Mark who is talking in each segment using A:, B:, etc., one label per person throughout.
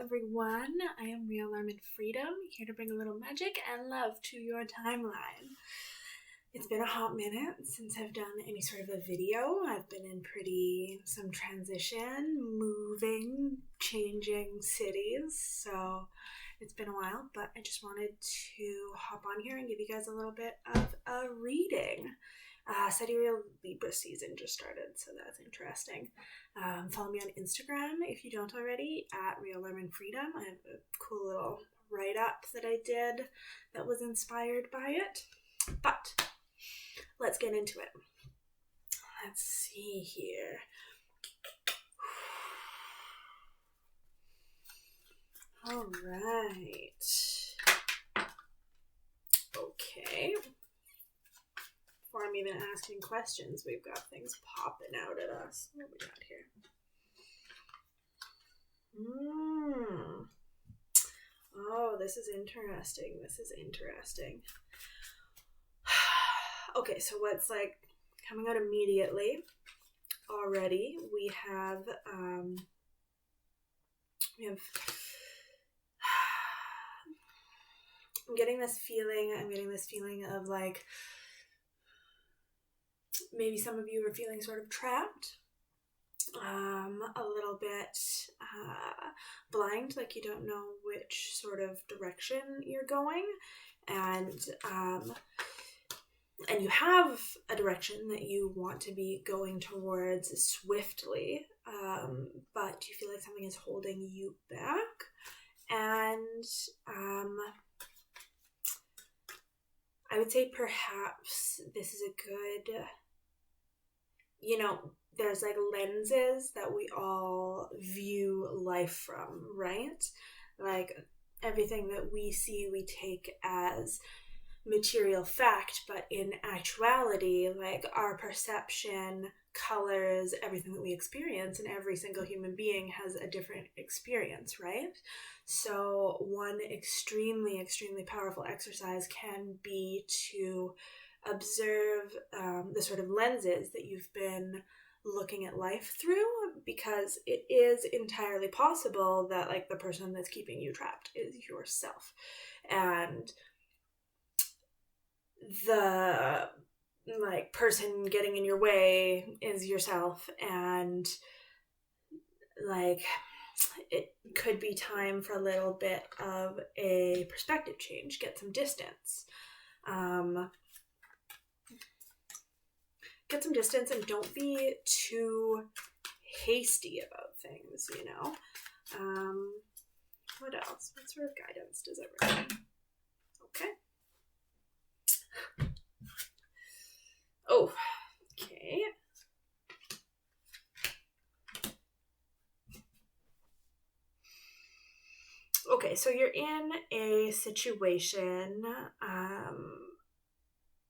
A: everyone. I am Real Lerman Freedom, here to bring a little magic and love to your timeline. It's been a hot minute since I've done any sort of a video. I've been in some transition, moving, changing cities, so it's been a while, but I just wanted to hop on here and give you guys a little bit of a reading. Sidereal Libra season just started, so that's interesting. Follow me on Instagram if you don't already, at Real Lerman Freedom. I have a cool little write-up that I did that was inspired by it. But let's get into it. Let's see here. All right. Okay. Before I'm even asking questions, we've got things popping out at us. What we got here? Oh, this is interesting. Okay, so what's like coming out immediately already? We have I'm getting this feeling of like maybe some of you are feeling sort of trapped, a little bit blind, like you don't know which sort of direction you're going, and you have a direction that you want to be going towards swiftly, but you feel like something is holding you back, and I would say perhaps this is a good, there's like lenses that we all view life from, right? Like everything that we see, we take as material fact, but in actuality, like our perception colors everything that we experience, and every single human being has a different experience, right? So one extremely, extremely powerful exercise can be to observe the sort of lenses that you've been looking at life through, because it is entirely possible that like the person that's keeping you trapped is yourself, and the like person getting in your way is yourself, and like it could be time for a little bit of a perspective change, get some distance. Get some distance and don't be too hasty about things, What else? What sort of guidance does it bring? Okay. Oh, okay. Okay, so you're in a situation,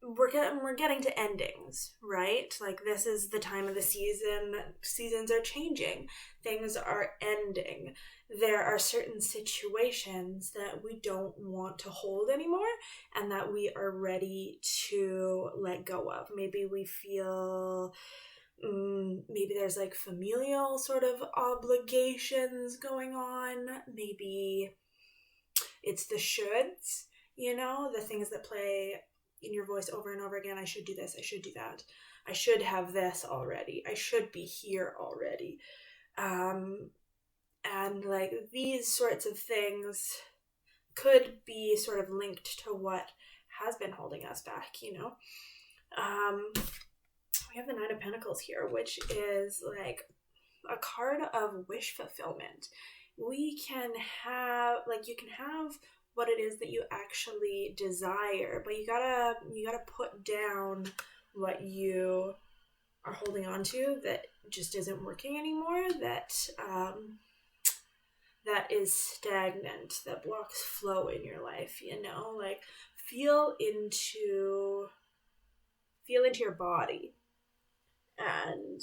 A: we're getting to endings, right? Like this is the time of the season, seasons are changing, things are ending. There are certain situations that we don't want to hold anymore and that we are ready to let go of. Maybe we feel maybe there's like familial sort of obligations going on. Maybe it's the shoulds, the things that play in your voice over and over again. I should do this, I should do that, I should have this already, I should be here already. And like these sorts of things could be sort of linked to what has been holding us back, We have the Nine of Pentacles here, which is like a card of wish fulfillment. We can have, you can have what it is that you actually desire, but you gotta put down what you are holding on to that just isn't working anymore, that is stagnant, that blocks flow in your life, like feel into your body, and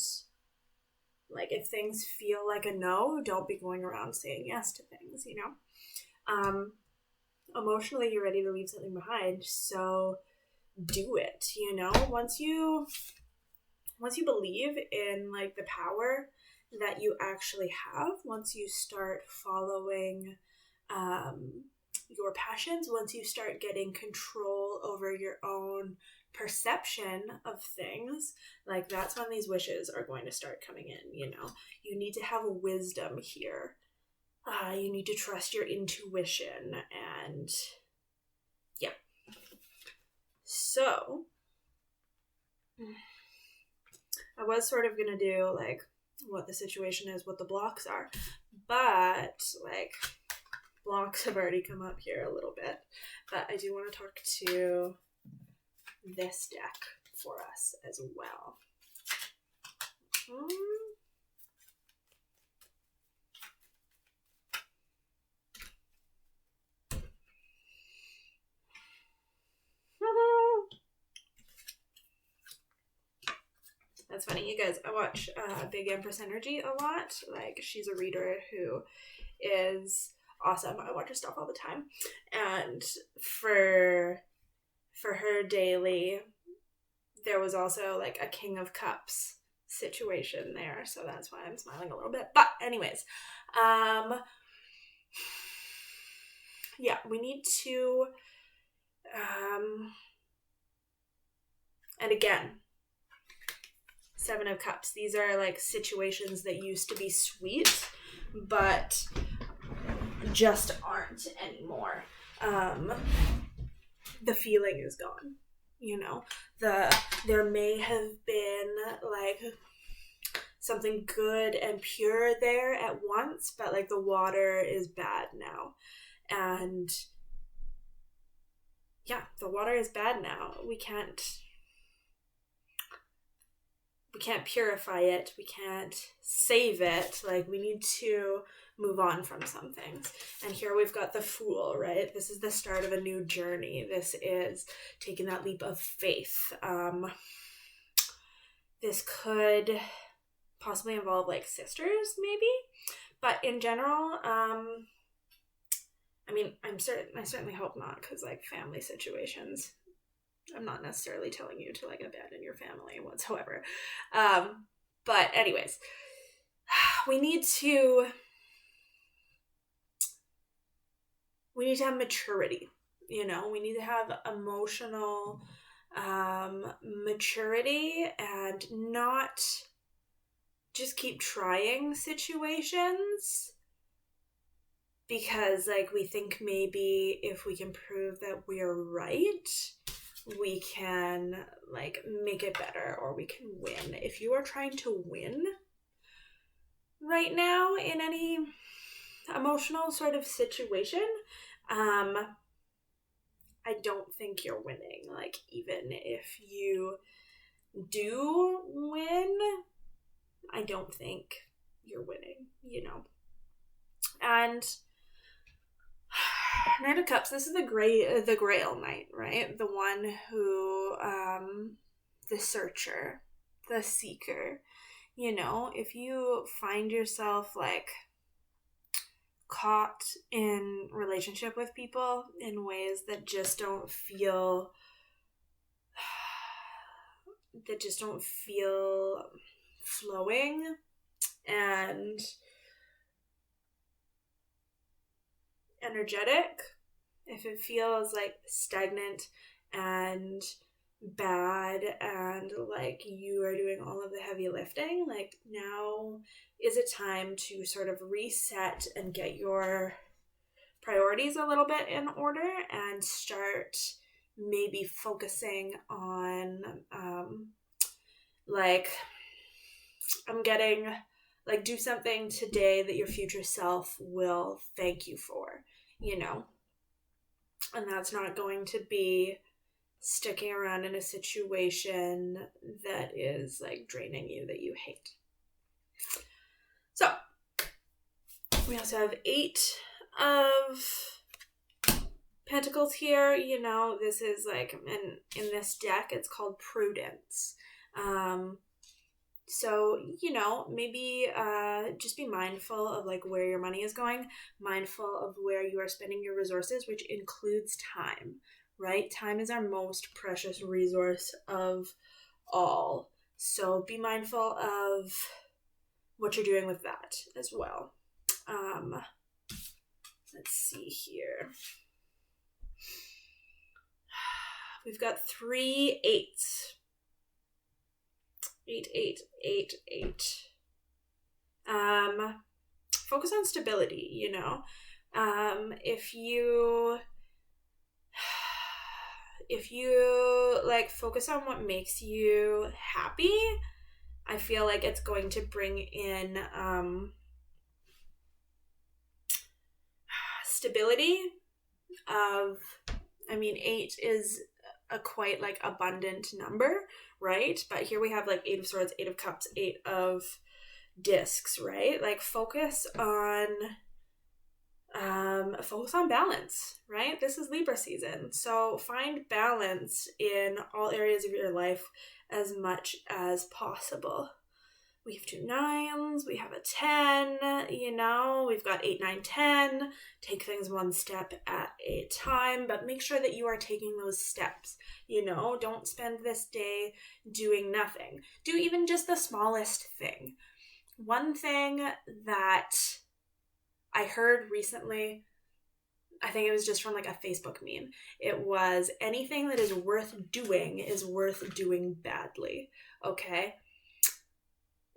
A: like if things feel like a no, don't be going around saying yes to things, emotionally you're ready to leave something behind, so do it. Once you believe in like the power that you actually have once you start following your passions, once you start getting control over your own perception of things, like that's when these wishes are going to start coming in. You know, you need to have wisdom here. You need to trust your intuition, and yeah. So I was sort of gonna do like what the situation is, what the blocks are, but like blocks have already come up here a little bit. But I do want to talk to this deck for us as well. That's funny, you guys. I watch Big Empress Energy a lot. Like, she's a reader who is awesome. I watch her stuff all the time. And for her daily, there was also like a King of Cups situation there. So that's why I'm smiling a little bit. But anyways, yeah, we need to, and again, Seven of Cups. These are like situations that used to be sweet, but just aren't anymore. The feeling is gone. You know, there may have been like something good and pure there at once, but like the water is bad now. And yeah, the water is bad now. We can't purify it. We can't save it. Like, we need to move on from some things. And here we've got the Fool, right? This is the start of a new journey. This is taking that leap of faith. This could possibly involve like sisters, maybe. But in general, I mean, I certainly hope not, because like family situations, I'm not necessarily telling you to like abandon your family whatsoever. But anyways, we need to have maturity, you know, we need to have emotional maturity and not just keep trying situations because like we think maybe if we can prove that we're right, we can like make it better or we can win. If you are trying to win right now in any emotional sort of situation, I don't think you're winning. Like, even if you do win, I don't think you're winning, you know. And Knight of Cups, this is the Grail Knight, right? The one who, the searcher, the seeker. You know, if you find yourself like caught in relationship with people in ways that just don't feel flowing and energetic, if it feels like stagnant and bad and like you are doing all of the heavy lifting, like now is a time to sort of reset and get your priorities a little bit in order and start maybe focusing on like I'm getting like do something today that your future self will thank you for, you know. And that's not going to be sticking around in a situation that is like draining you, that you hate. So we also have 8 of Pentacles here. You know, this is like, and in this deck it's called Prudence. So, you know, maybe just be mindful of like where your money is going, mindful of where you are spending your resources, which includes time, right? Time is our most precious resource of all. So be mindful of what you're doing with that as well. Let's see here. We've got 3 8s. 8, 8, 8, 8. Focus on stability, you know. If you like focus on what makes you happy, I feel like it's going to bring in stability of, I mean, 8 is a quite like abundant number, right? But here we have like 8 of swords, 8 of cups, 8 of discs, right? Like focus on balance, right? This is Libra season. So find balance in all areas of your life as much as possible. We have 2 9s, we have a 10, you know, we've got 8, 9, 10. Take things one step at a time, but make sure that you are taking those steps, you know. Don't spend this day doing nothing. Do even just the smallest thing. One thing that I heard recently, I think it was just from like a Facebook meme. It was, anything that is worth doing is worth doing badly, okay?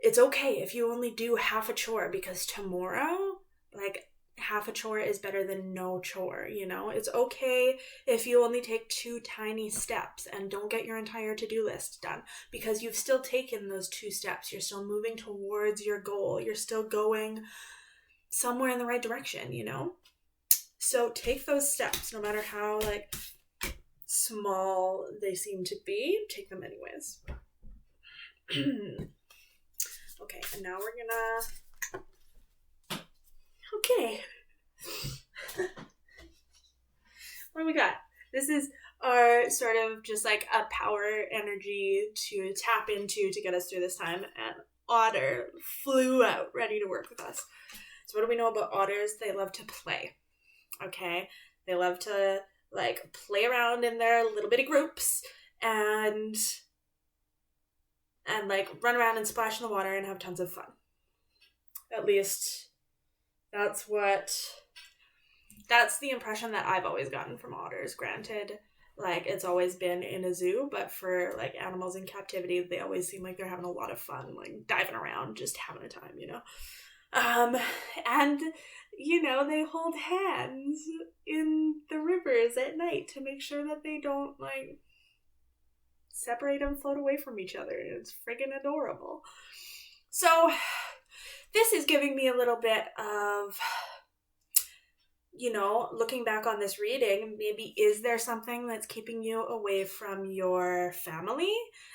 A: It's okay if you only do half a chore, because tomorrow, like, half a chore is better than no chore, you know? It's okay if you only take 2 tiny steps and don't get your entire to-do list done, because you've still taken those 2 steps. You're still moving towards your goal. You're still going somewhere in the right direction, you know? So take those steps, no matter how, like, small they seem to be. Take them anyways. Okay, and now we're gonna... Okay. What do we got? This is our sort of just like a power energy to tap into to get us through this time. And Otter flew out ready to work with us. So what do we know about otters? They love to play. Okay? They love to like play around in their little bitty groups and like run around and splash in the water and have tons of fun. At least that's the impression that I've always gotten from otters. Granted, like it's always been in a zoo, but for like animals in captivity, they always seem like they're having a lot of fun, like diving around, just having a time, you know? And you know, they hold hands in the rivers at night to make sure that they don't like separate and float away from each other. It's friggin' adorable. So this is giving me a little bit of, you know, looking back on this reading, maybe is there something that's keeping you away from your family?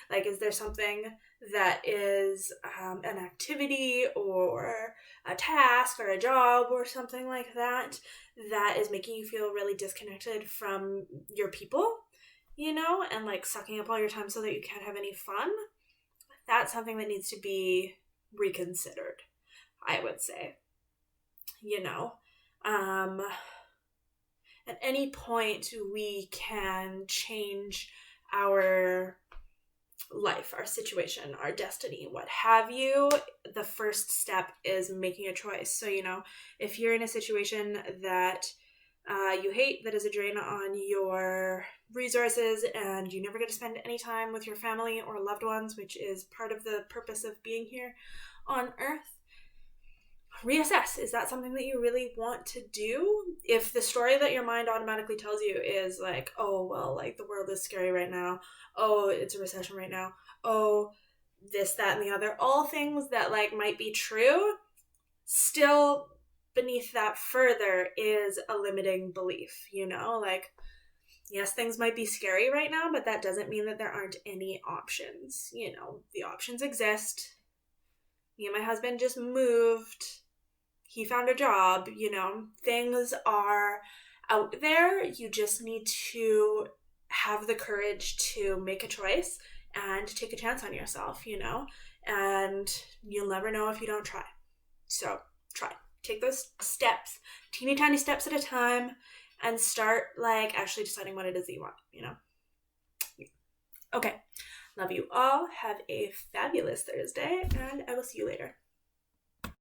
A: Like, is there something that is an activity or a task or a job or something like that that is making you feel really disconnected from your people, you know, and like sucking up all your time so that you can't have any fun? That's something that needs to be reconsidered, I would say, you know. At any point we can change our life, our situation, our destiny, what have you. The first step is making a choice. So, you know, if you're in a situation that you hate, that is a drain on your resources, and you never get to spend any time with your family or loved ones, which is part of the purpose of being here on Earth, reassess. Is that something that you really want to do? If the story that your mind automatically tells you is like, oh, well, like the world is scary right now. Oh, it's a recession right now. Oh, this, that, and the other. All things that like might be true. Still beneath that further is a limiting belief, you know? Like, yes, things might be scary right now, but that doesn't mean that there aren't any options. You know, the options exist. Me and my husband just moved. He found a job, you know, things are out there. You just need to have the courage to make a choice and take a chance on yourself, you know, and you'll never know if you don't try. So try. Take those steps, teeny tiny steps at a time, and start like actually deciding what it is that you want, you know. Okay. Love you all. Have a fabulous Thursday, and I will see you later.